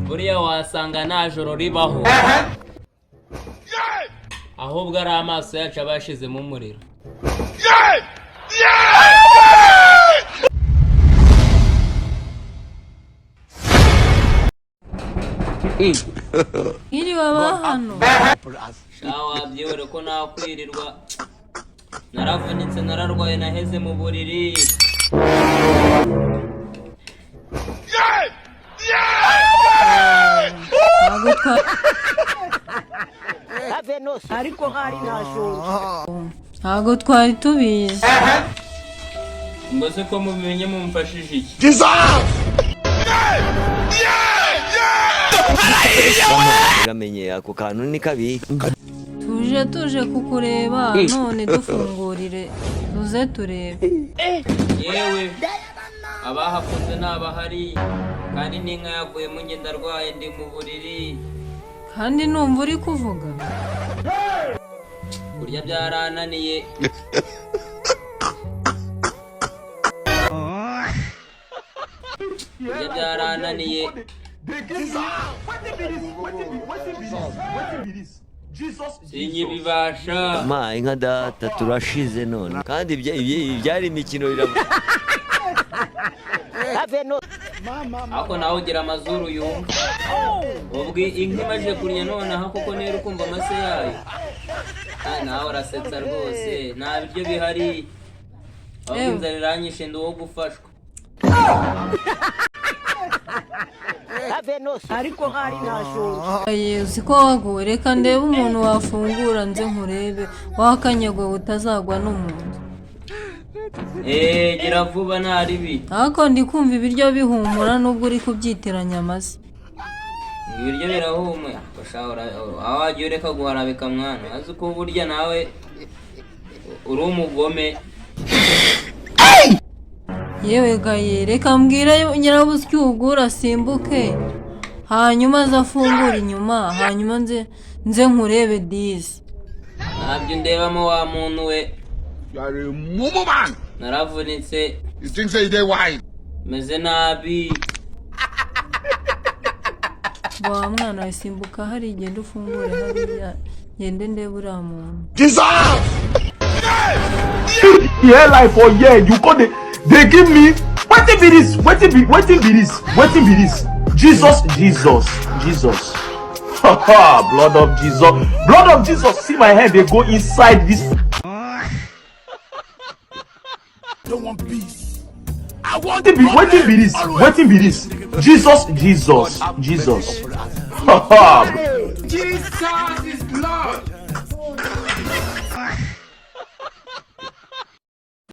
buriya wasanga nta joro ribaho ahubwo ari amaso yacu aba yashizemo umuriro. iri baba hano wabyibore ko nakwirirwa naravunitse nararwaye naheze mu buriri. ariko hari nashonje ntago twari tubizi mbose ko mubimenye mumfashije iki? Uramenye ako kantu ni kabi. tuje kukureba none dufungurire tuze turebe. yewe abahakunze n'abahari kandi n'inka yaguyemo njye ndarwaye ndi mu buriri kandi numva uri kuvuga kurya byarananiye. kurya byarananiye. sinyibibasha Ma inka data turashize none kandi byari imikino ako nawe ugira amazuru yumva ubwo inka imaze kurya nonaha kuko nero kumva amase yayo nawe urasetsa rwose nta biryo bihari ahubwo inzara iranyishe ndi uwo gufashwa. ariko hari nashonje uzi ko waguwe reka ndebe umuntu wafungura nze nkurebe wakanyagwe utazagwa n'umuntu. gira vuba nta ribi ariko ndi kumva ibiryo bihumura nubwo uri kubyitiranya amase. ibiryo birahumura aho wagiye ureka guharabika mwana azi ko burya nawe uri umugome. yewe gaye reka mbwire nyirabusyi ugura asimbuke hanyuma aza afungura inyuma hanyuma nze nkurebe disi. ntabyo ndebamo wa muntu we naravunitse meze nabi. wa mwana we simbuka hari igenda ufungure hariya ngende ndebe uriya muntu. Here life for year you call they give me wetin be this Jesus blood of Jesus see my hand they go inside this. Don't want peace. I want wetin be this Jesus Jesus is Lord.